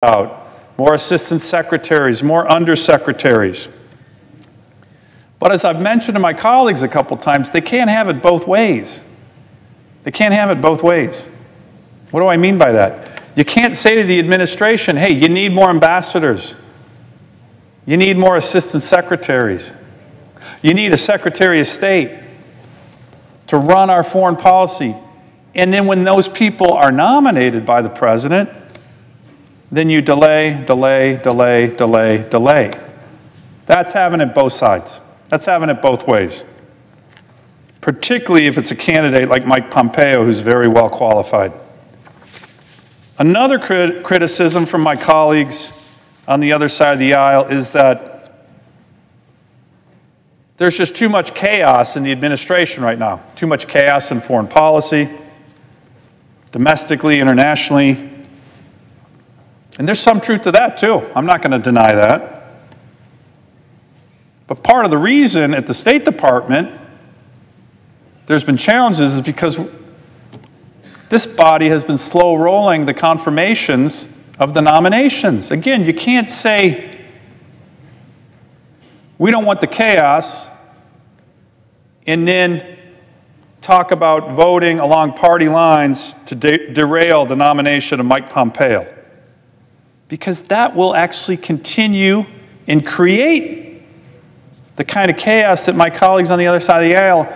out, more assistant secretaries, more undersecretaries. But as I've mentioned to my colleagues a couple times, they can't have it both ways. They can't have it both ways. What do I mean by that? You can't say to the administration, hey, you need more ambassadors. You need more assistant secretaries. You need a Secretary of State to run our foreign policy. And then when those people are nominated by the president, then you delay, delay, delay, delay, delay. That's having it both sides. That's having it both ways. Particularly if it's a candidate like Mike Pompeo, who's very well qualified. Another criticism from my colleagues on the other side of the aisle is that there's just too much chaos in the administration right now. Too much chaos in foreign policy, domestically, internationally. And there's some truth to that, too. I'm not going to deny that. But part of the reason at the State Department there's been challenges is because this body has been slow rolling the confirmations of the nominations. Again, you can't say we don't want the chaos and then talk about voting along party lines to derail the nomination of Mike Pompeo. Because that will actually continue and create the kind of chaos that my colleagues on the other side of the aisle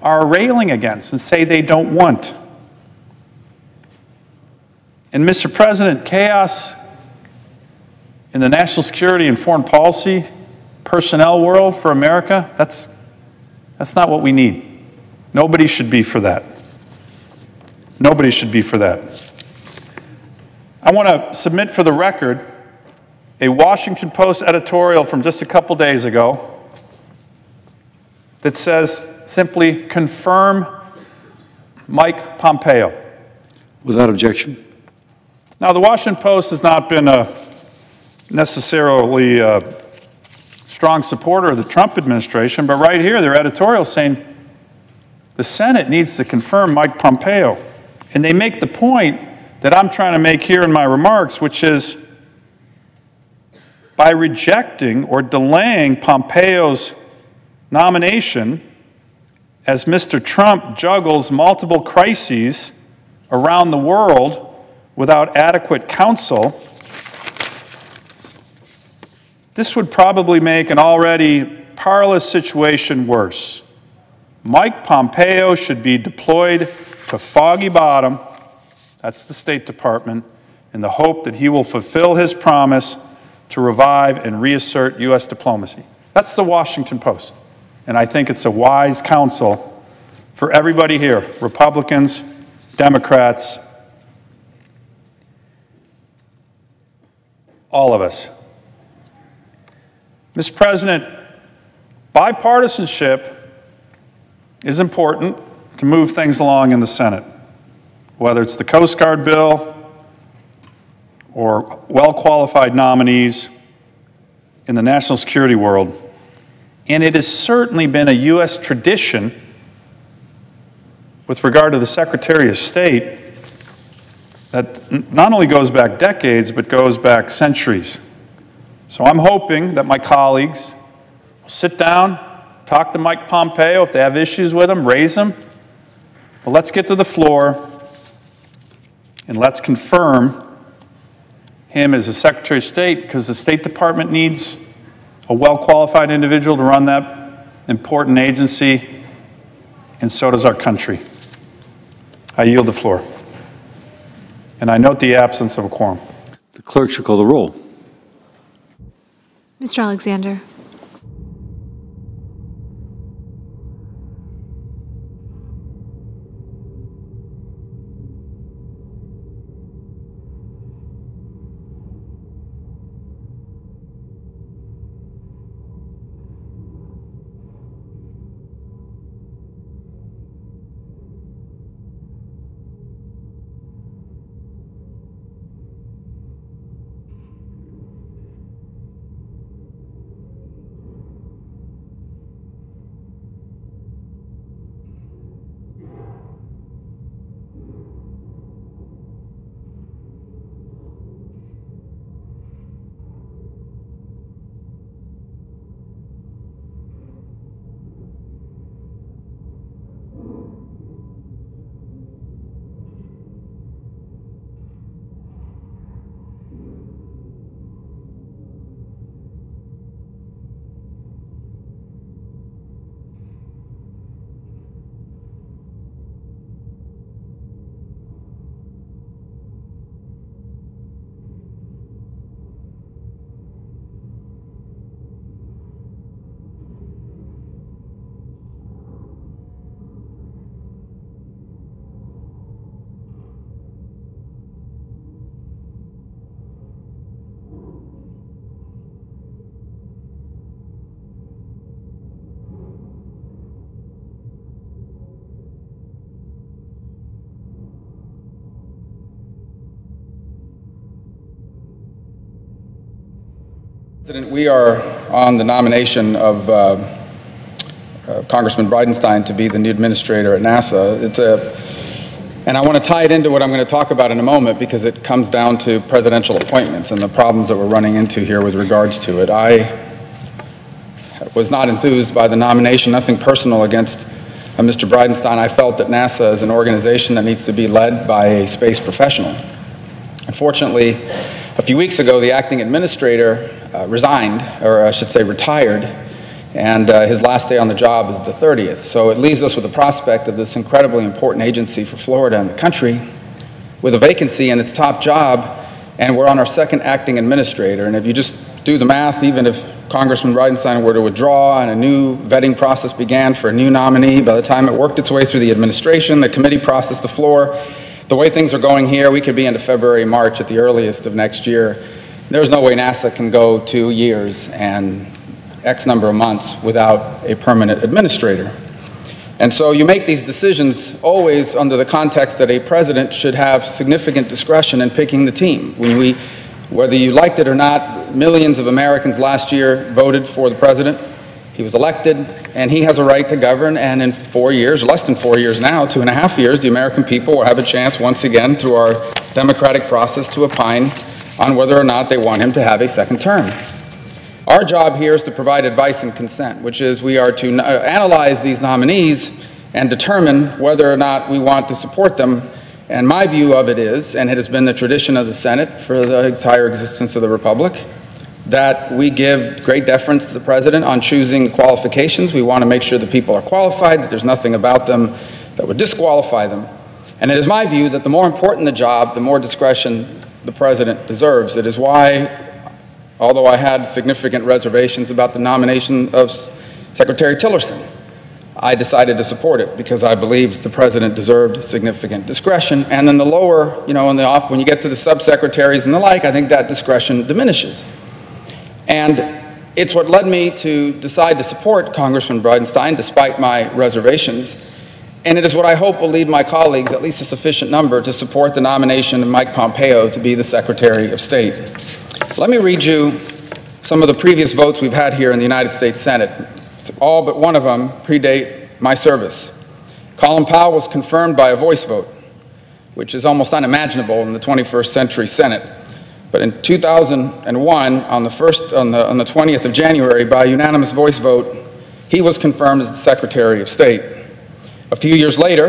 are railing against and say they don't want. And Mr. President, chaos in the national security and foreign policy personnel world for America, that's not what we need. Nobody should be for that. Nobody should be for that. I want to submit for the record a Washington Post editorial from just a couple days ago that says simply, confirm Mike Pompeo. Without objection. Now, the Washington Post has not been necessarily a strong supporter of the Trump administration, but right here, their editorial saying the Senate needs to confirm Mike Pompeo. And they make the point that I'm trying to make here in my remarks, which is by rejecting or delaying Pompeo's nomination as Mr. Trump juggles multiple crises around the world without adequate counsel, this would probably make an already parlous situation worse. Mike Pompeo should be deployed to Foggy Bottom, that's the State Department, in the hope that he will fulfill his promise to revive and reassert U.S. diplomacy. That's the Washington Post. And I think it's a wise counsel for everybody here, Republicans, Democrats, all of us. Mr. President, bipartisanship is important to move things along in the Senate, whether it's the Coast Guard bill or well-qualified nominees in the national security world. And it has certainly been a U.S. tradition with regard to the Secretary of State that not only goes back decades, but goes back centuries. So I'm hoping that my colleagues will sit down, talk to Mike Pompeo. If they have issues with him, raise them. But let's get to the floor and let's confirm him as the Secretary of State, because the State Department needs a well-qualified individual to run that important agency, and so does our country. I yield the floor. And I note the absence of a quorum. The clerk should call the roll. Mr. Alexander. President, we are on the nomination of Congressman Bridenstine to be the new administrator at NASA. And I want to tie it into what I'm going to talk about in a moment because it comes down to presidential appointments and the problems that we're running into here with regards to it. I was not enthused by the nomination, nothing personal against Mr. Bridenstine. I felt that NASA is an organization that needs to be led by a space professional. Unfortunately, a few weeks ago, the acting administrator resigned, or I should say retired, and his last day on the job is the 30th. So it leaves us with the prospect of this incredibly important agency for Florida and the country with a vacancy in its top job, and we're on our second acting administrator. And if you just do the math, even if Congressman Bridenstine were to withdraw and a new vetting process began for a new nominee, by the time it worked its way through the administration, the committee process, the floor, the way things are going here, we could be into February, March at the earliest of next year. There's no way NASA can go 2 years and X number of months without a permanent administrator. And so you make these decisions always under the context that a president should have significant discretion in picking the team. Whether you liked it or not, millions of Americans last year voted for the president. He was elected, and he has a right to govern, and in 4 years, less than 4 years now, 2.5 years, the American people will have a chance once again through our democratic process to opine on whether or not they want him to have a second term. Our job here is to provide advice and consent, which is we are to analyze these nominees and determine whether or not we want to support them. And my view of it is, and it has been the tradition of the Senate for the entire existence of the Republic, that we give great deference to the President on choosing qualifications. We want to make sure that people are qualified, that there's nothing about them that would disqualify them. And it is my view that the more important the job, the more discretion the President deserves. It is why, although I had significant reservations about the nomination of Secretary Tillerson, I decided to support it because I believed the President deserved significant discretion. And then the lower, when you get to the subsecretaries and the like, I think that discretion diminishes. And it's what led me to decide to support Congressman Bridenstine despite my reservations. And it is what I hope will lead my colleagues, at least a sufficient number, to support the nomination of Mike Pompeo to be the Secretary of State. Let me read you some of the previous votes we've had here in the United States Senate. All but one of them predate my service. Colin Powell was confirmed by a voice vote, which is almost unimaginable in the 21st century Senate. But in 2001, on the 20th of January, by a unanimous voice vote, he was confirmed as the Secretary of State. A few years later,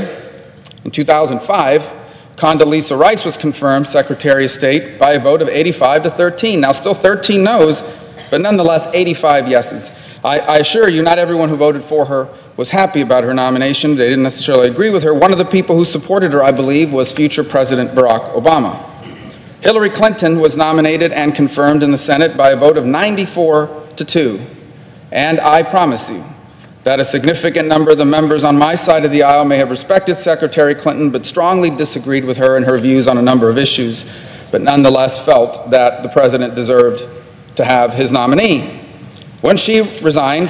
in 2005, Condoleezza Rice was confirmed Secretary of State by a vote of 85 to 13. Now, still 13 no's, but nonetheless 85 yeses. I assure you, not everyone who voted for her was happy about her nomination. They didn't necessarily agree with her. One of the people who supported her, I believe, was future President Barack Obama. Hillary Clinton was nominated and confirmed in the Senate by a vote of 94 to 2. And I promise you that a significant number of the members on my side of the aisle may have respected Secretary Clinton but strongly disagreed with her and her views on a number of issues, but nonetheless felt that the President deserved to have his nominee. When she resigned,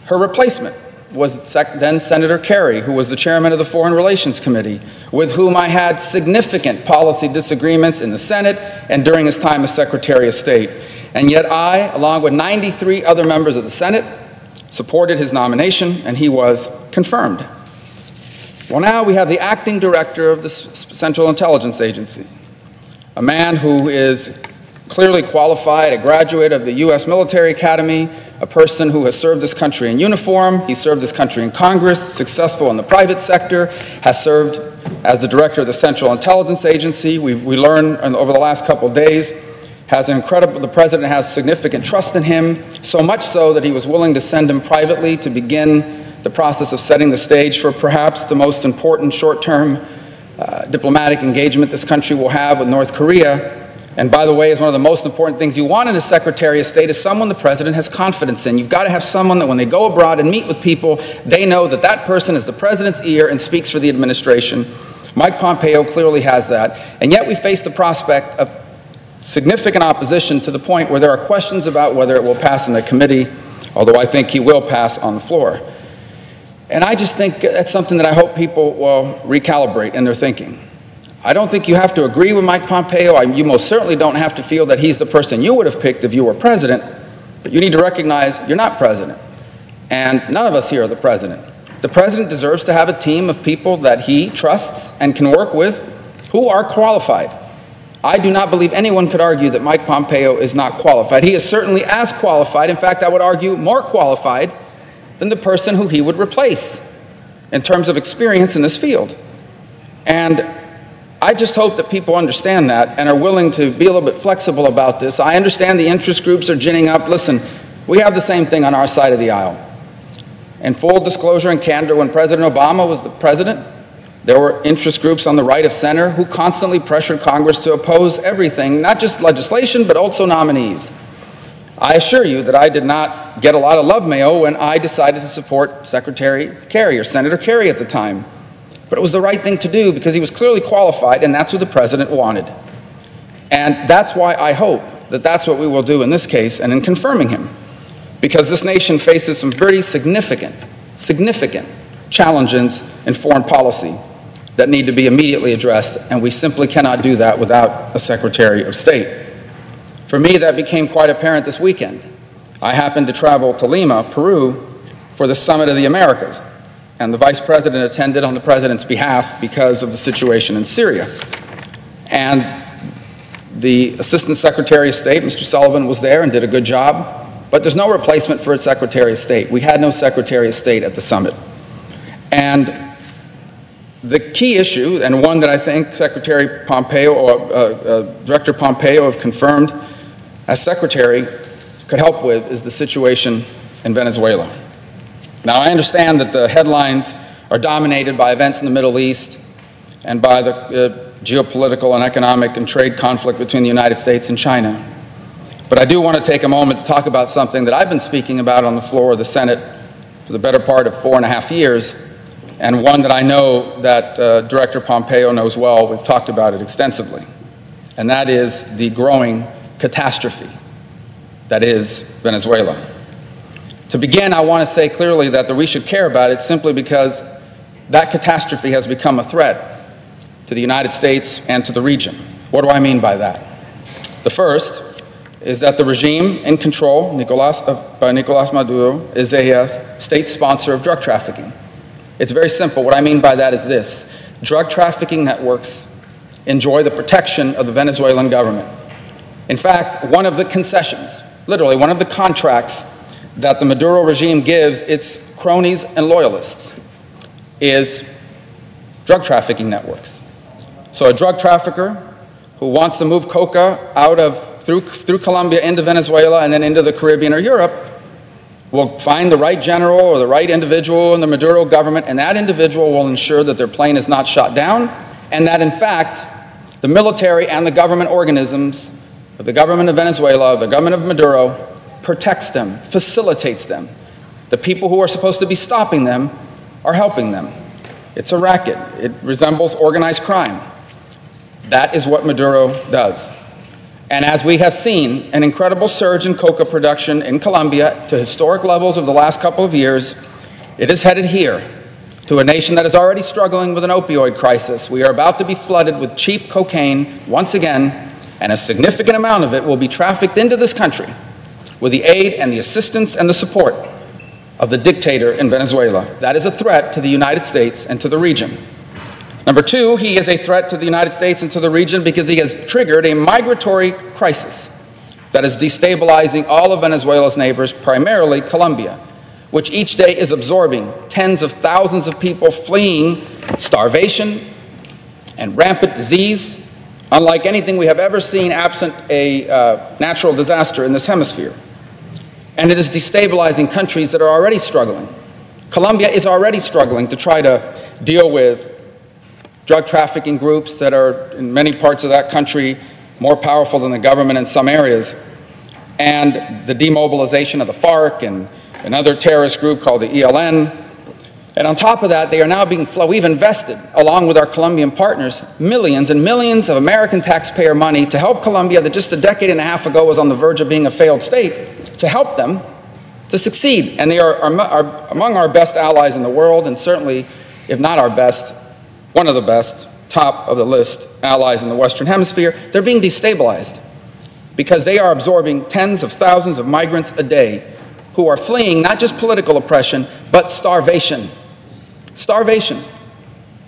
her replacement was then Senator Kerry, who was the chairman of the Foreign Relations Committee, with whom I had significant policy disagreements in the Senate and during his time as Secretary of State. And yet I, along with 93 other members of the Senate, supported his nomination, and he was confirmed. Well, now we have the acting director of the Central Intelligence Agency, a man who is clearly qualified, a graduate of the U.S. Military Academy, a person who has served this country in uniform. He served this country in Congress, successful in the private sector, has served as the director of the Central Intelligence Agency. We learned over the last couple of days, the President has significant trust in him, so much so that he was willing to send him privately to begin the process of setting the stage for perhaps the most important short-term diplomatic engagement this country will have with North Korea. And by the way, is one of the most important things you want in a Secretary of State is someone the President has confidence in. You've got to have someone that when they go abroad and meet with people, they know that that person is the President's ear and speaks for the administration. Mike Pompeo clearly has that. And yet we face the prospect of significant opposition to the point where there are questions about whether it will pass in the committee, although I think he will pass on the floor. And I just think that's something that I hope people will recalibrate in their thinking. I don't think you have to agree with Mike Pompeo. You most certainly don't have to feel that he's the person you would have picked if you were president, but you need to recognize you're not president. And none of us here are the president. The president deserves to have a team of people that he trusts and can work with who are qualified. I do not believe anyone could argue that Mike Pompeo is not qualified. He is certainly as qualified, in fact, I would argue more qualified than the person who he would replace in terms of experience in this field. And I just hope that people understand that and are willing to be a little bit flexible about this. I understand the interest groups are ginning up. Listen, we have the same thing on our side of the aisle. In full disclosure and candor, when President Obama was the president, there were interest groups on the right of center who constantly pressured Congress to oppose everything, not just legislation, but also nominees. I assure you that I did not get a lot of love mail when I decided to support Secretary Kerry, or Senator Kerry at the time. But it was the right thing to do because he was clearly qualified, and that's what the president wanted. And that's why I hope that that's what we will do in this case and in confirming him. Because this nation faces some very significant challenges in foreign policy that need to be immediately addressed, and we simply cannot do that without a Secretary of State. For me, that became quite apparent this weekend. I happened to travel to Lima, Peru, for the Summit of the Americas, and the Vice President attended on the President's behalf because of the situation in Syria. And the Assistant Secretary of State, Mr. Sullivan, was there and did a good job, but there's no replacement for a Secretary of State. We had no Secretary of State at the summit. And the key issue, and one that I think Secretary Pompeo or Director Pompeo have confirmed as Secretary could help with, is the situation in Venezuela. Now, I understand that the headlines are dominated by events in the Middle East and by the geopolitical and economic and trade conflict between the United States and China. But I do want to take a moment to talk about something that I've been speaking about on the floor of the Senate for the better part of 4.5 years, and one that I know that Director Pompeo knows well. We've talked about it extensively, and that is the growing catastrophe that is Venezuela. To begin, I want to say clearly that we should care about it simply because that catastrophe has become a threat to the United States and to the region. What do I mean by that? The first is that the regime in control, by Nicolas Maduro, is a state sponsor of drug trafficking. It's very simple. What I mean by that is this: drug trafficking networks enjoy the protection of the Venezuelan government. In fact, one of the concessions, literally one of the contracts that the Maduro regime gives its cronies and loyalists is drug trafficking networks. So a drug trafficker who wants to move coca through Colombia into Venezuela and then into the Caribbean or Europe will find the right general or the right individual in the Maduro government, and that individual will ensure that their plane is not shot down, and that in fact the military and the government organisms of the government of Venezuela, the government of Maduro, protects them, facilitates them. The people who are supposed to be stopping them are helping them. It's a racket. It resembles organized crime. That is what Maduro does. And as we have seen, an incredible surge in coca production in Colombia to historic levels of the last couple of years, it is headed here to a nation that is already struggling with an opioid crisis. We are about to be flooded with cheap cocaine once again, and a significant amount of it will be trafficked into this country with the aid and the assistance and the support of the dictator in Venezuela. That is a threat to the United States and to the region. Number two, he is a threat to the United States and to the region because he has triggered a migratory crisis that is destabilizing all of Venezuela's neighbors, primarily Colombia, which each day is absorbing tens of thousands of people fleeing starvation and rampant disease, unlike anything we have ever seen absent a natural disaster in this hemisphere. And it is destabilizing countries that are already struggling. Colombia is already struggling to try to deal with drug trafficking groups that are, in many parts of that country, more powerful than the government in some areas, and the demobilization of the FARC and another terrorist group called the ELN. And on top of that, they are now we've invested, along with our Colombian partners, millions and millions of American taxpayer money to help Colombia, that just a decade and a half ago was on the verge of being a failed state, to help them to succeed. And they are among our best allies in the world, and certainly, if not our best, one of the best top of the list, allies in the Western Hemisphere, they're being destabilized because they are absorbing tens of thousands of migrants a day who are fleeing not just political oppression, but starvation. Starvation.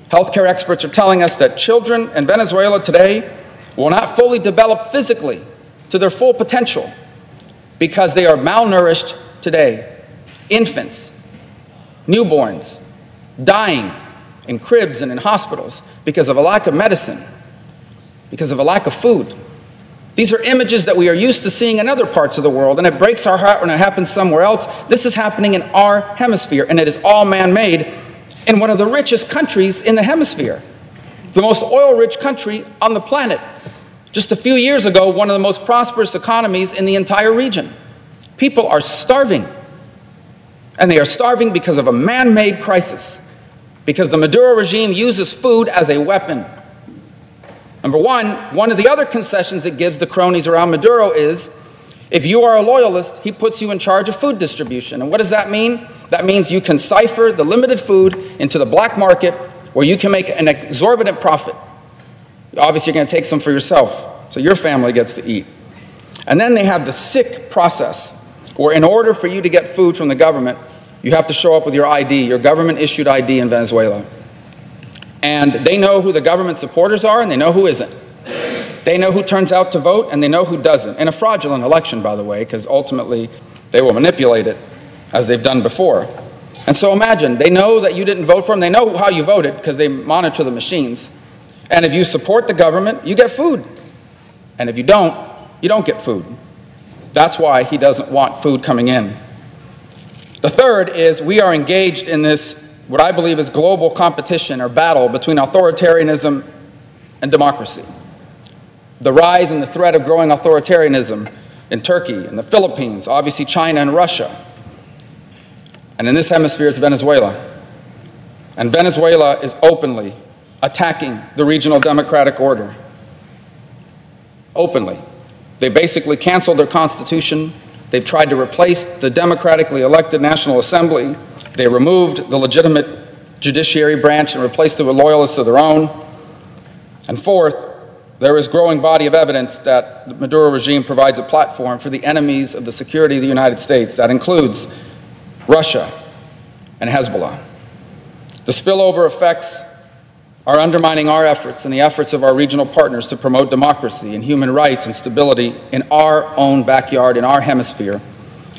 Healthcare experts are telling us that children in Venezuela today will not fully develop physically to their full potential because they are malnourished today. Infants, newborns, dying in cribs and in hospitals because of a lack of medicine, because of a lack of food. These are images that we are used to seeing in other parts of the world, and it breaks our heart when it happens somewhere else. This is happening in our hemisphere, and it is all man-made in one of the richest countries in the hemisphere, the most oil-rich country on the planet. Just a few years ago, one of the most prosperous economies in the entire region. People are starving, and they are starving because of a man-made crisis, because the Maduro regime uses food as a weapon. Number one of the other concessions it gives the cronies around Maduro is, if you are a loyalist, he puts you in charge of food distribution. And what does that mean? That means you can cipher the limited food into the black market where you can make an exorbitant profit. Obviously, you're going to take some for yourself, so your family gets to eat. And then they have the sick process, where in order for you to get food from the government, you have to show up with your ID, your government-issued ID in Venezuela. And they know who the government supporters are, and they know who isn't. They know who turns out to vote, and they know who doesn't. In a fraudulent election, by the way, because ultimately they will manipulate it, as they've done before. And so imagine, they know that you didn't vote for them. They know how you voted, because they monitor the machines. And if you support the government, you get food. And if you don't get food. That's why he doesn't want food coming in. The third is we are engaged in this, what I believe is global competition or battle between authoritarianism and democracy. The rise and the threat of growing authoritarianism in Turkey and the Philippines, obviously China and Russia. And in this hemisphere, it's Venezuela. And Venezuela is openly attacking the regional democratic order. Openly. They basically canceled their constitution. They've tried to replace the democratically elected National Assembly. They removed the legitimate judiciary branch and replaced it with loyalists of their own. And fourth, there is growing body of evidence that the Maduro regime provides a platform for the enemies of the security of the United States. That includes Russia and Hezbollah. The spillover effects are undermining our efforts and the efforts of our regional partners to promote democracy and human rights and stability in our own backyard, in our hemisphere.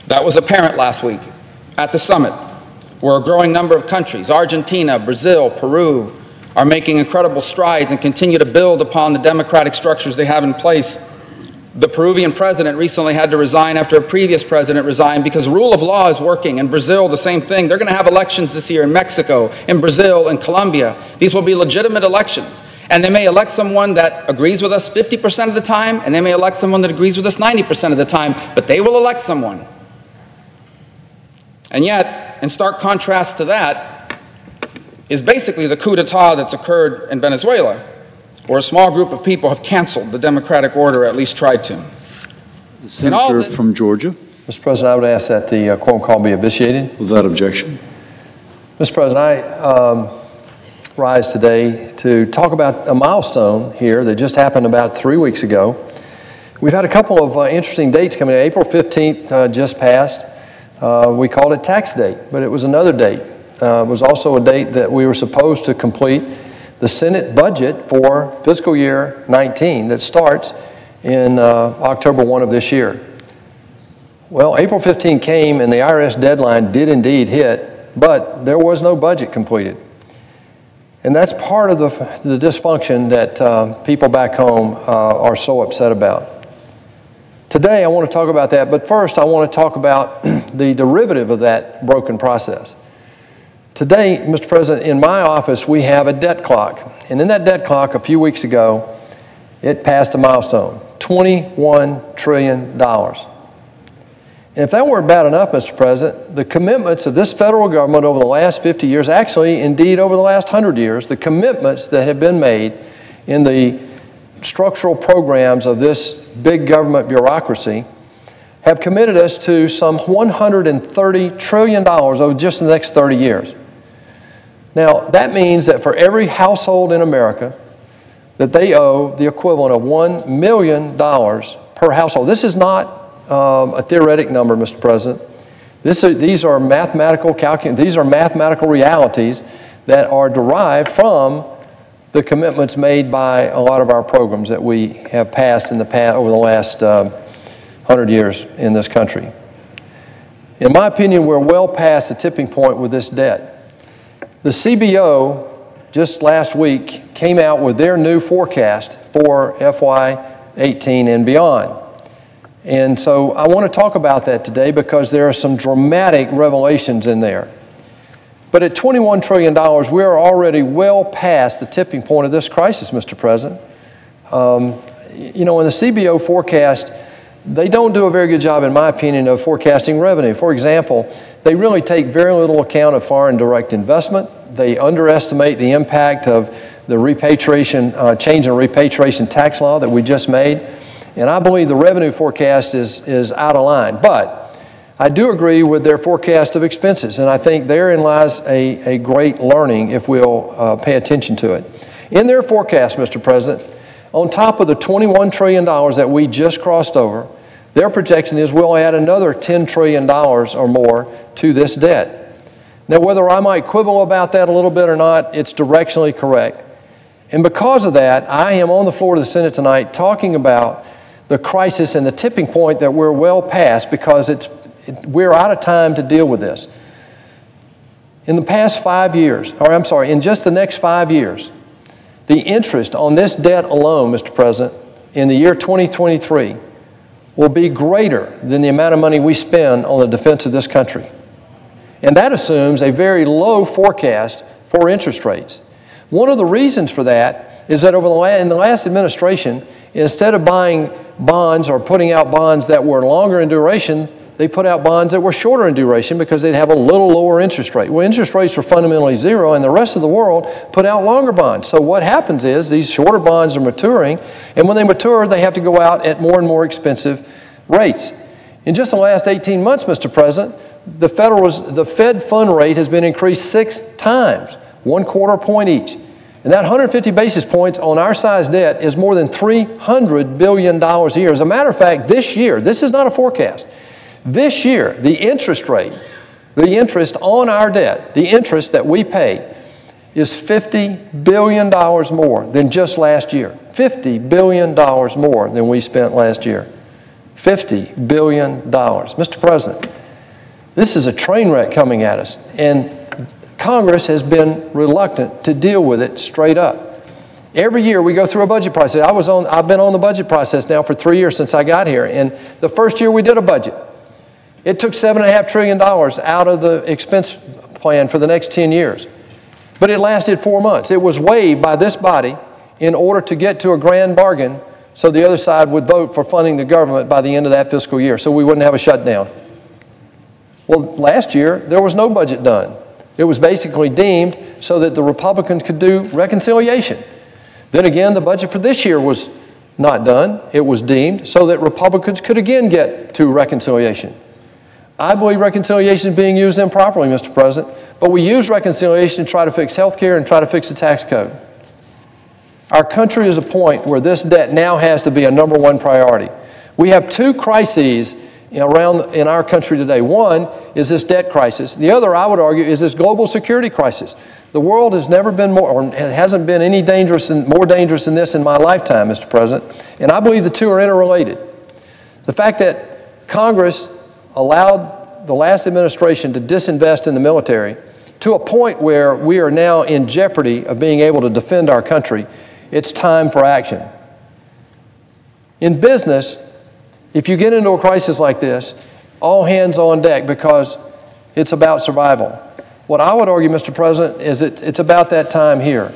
That was apparent last week at the summit, where a growing number of countries, Argentina, Brazil, Peru, are making incredible strides and continue to build upon the democratic structures they have in place. The Peruvian president recently had to resign after a previous president resigned because rule of law is working. In Brazil, the same thing. They're going to have elections this year in Mexico, in Brazil, in Colombia. These will be legitimate elections. And they may elect someone that agrees with us 50% of the time, and they may elect someone that agrees with us 90% of the time, but they will elect someone. And yet, in stark contrast to that, is basically the coup d'etat that's occurred in Venezuela, where a small group of people have canceled the democratic order, or at least tried to. The senator from Georgia. Mr. President, I would ask that the quorum call be vitiated. Without objection. Mr. President, I rise today to talk about a milestone here that just happened about 3 weeks ago. We've had a couple of interesting dates coming in. April 15th just passed. We called it tax day, but it was another date. It was also a date that we were supposed to complete the Senate budget for fiscal year 19 that starts in October 1 of this year. Well, April 15 came and the IRS deadline did indeed hit, but there was no budget completed. And that's part of the dysfunction that people back home are so upset about. Today I want to talk about that, but first I want to talk about the derivative of that broken process. Today, Mr. President, in my office, we have a debt clock. And in that debt clock, a few weeks ago, it passed a milestone, $21 trillion. And if that weren't bad enough, Mr. President, the commitments of this federal government over the last 50 years, actually, indeed, over the last 100 years, the commitments that have been made in the structural programs of this big government bureaucracy have committed us to some $130 trillion over just the next 30 years. Now, that means that for every household in America, that they owe the equivalent of $1 million per household. This is not a theoretic number, Mr. President. These are mathematical these are mathematical realities that are derived from the commitments made by a lot of our programs that we have passed over the last 100 years in this country. In my opinion, we're well past the tipping point with this debt. The CBO just last week came out with their new forecast for FY18 and beyond. And so I want to talk about that today because there are some dramatic revelations in there. But at $21 trillion, we are already well past the tipping point of this crisis, Mr. President. You know, in the CBO forecast, they don't do a very good job, in my opinion, of forecasting revenue. For example, they really take very little account of foreign direct investment. They underestimate the impact of the repatriation, change in repatriation tax law that we just made. And I believe the revenue forecast is out of line. But I do agree with their forecast of expenses, and I think therein lies a great learning if we'll pay attention to it. In their forecast, Mr. President, on top of the $21 trillion that we just crossed over, their projection is we'll add another $10 trillion or more to this debt. Now, whether I might quibble about that a little bit or not, it's directionally correct. And because of that, I am on the floor of the Senate tonight talking about the crisis and the tipping point that we're well past because we're out of time to deal with this. In the past 5 years, or I'm sorry, in just the next 5 years, the interest on this debt alone, Mr. President, in the year 2023 will be greater than the amount of money we spend on the defense of this country. And that assumes a very low forecast for interest rates. One of the reasons for that is that in the last administration, instead of buying bonds or putting out bonds that were longer in duration, they put out bonds that were shorter in duration because they'd have a little lower interest rate. Well, interest rates were fundamentally zero, and the rest of the world put out longer bonds. So what happens is these shorter bonds are maturing, and when they mature, they have to go out at more and more expensive rates. In just the last 18 months, Mr. President, the Fed fund rate has been increased 6 times, 1/4 point each. And that 150 basis points on our size debt is more than $300 billion a year. As a matter of fact, this year, this is not a forecast, this year, the interest rate, the interest on our debt, the interest that we pay is $50 billion more than just last year. $50 billion more than we spent last year. $50 billion. Mr. President, this is a train wreck coming at us, and Congress has been reluctant to deal with it straight up. Every year we go through a budget process. I've been on the budget process now for 3 years since I got here, and the first year we did a budget. It took $7.5 trillion out of the expense plan for the next 10 years. But it lasted 4 months. It was waived by this body in order to get to a grand bargain so the other side would vote for funding the government by the end of that fiscal year so we wouldn't have a shutdown. Well, last year there was no budget done. It was basically deemed so that the Republicans could do reconciliation. Then again, the budget for this year was not done. It was deemed so that Republicans could again get to reconciliation. I believe reconciliation is being used improperly, Mr. President, but we use reconciliation to try to fix health care and try to fix the tax code. Our country is a point where this debt now has to be a #1 priority. We have 2 crises around in our country today. One is this debt crisis. The other, I would argue, is this global security crisis. The world has never been more, or hasn't been any more dangerous than this in my lifetime, Mr. President, and I believe the two are interrelated. The fact that Congress allowed the last administration to disinvest in the military to a point where we are now in jeopardy of being able to defend our country, it's time for action. In business, if you get into a crisis like this, all hands on deck because it's about survival. What I would argue, Mr. President, is it's about that time here.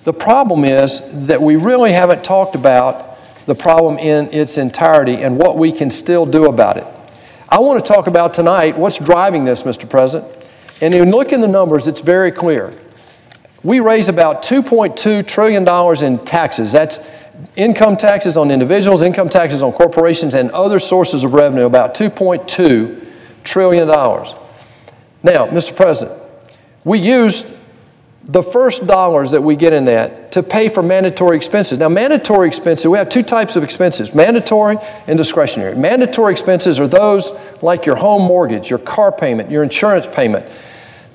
The problem is that we really haven't talked about the problem in its entirety and what we can still do about it. I want to talk about tonight what's driving this, Mr. President. And when you look in the numbers, it's very clear. We raise about $2.2 trillion in taxes. That's income taxes on individuals, income taxes on corporations, and other sources of revenue, about $2.2 trillion. Now, Mr. President, we used the first dollars that we get in that to pay for mandatory expenses. Now, mandatory expenses, we have two types of expenses, mandatory and discretionary. Mandatory expenses are those like your home mortgage, your car payment, your insurance payment,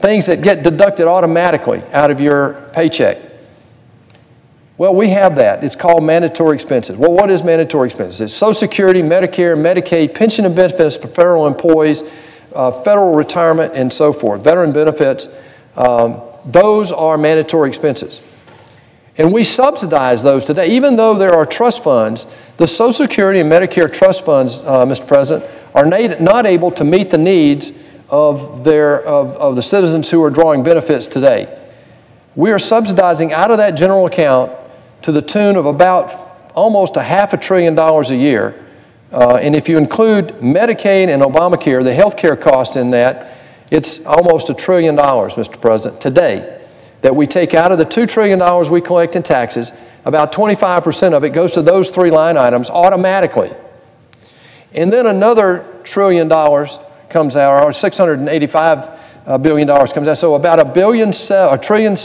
things that get deducted automatically out of your paycheck. Well, we have that. It's called mandatory expenses. Well, what is mandatory expenses? It's Social Security, Medicare, Medicaid, pension and benefits for federal employees, federal retirement, and so forth, veteran benefits. Those are mandatory expenses. And we subsidize those today. Even though there are trust funds, the Social Security and Medicare trust funds, Mr. President, are not able to meet the needs of the citizens who are drawing benefits today. We are subsidizing out of that general account to the tune of about almost $500 billion a year. And if you include Medicaid and Obamacare, the health care cost in that, it's almost $1 trillion, Mr. President, today, that we take out of the $2 trillion we collect in taxes. About 25% of it goes to those three line items automatically. And then another $1 trillion comes out, or $685 billion comes out. So about $1.7 trillion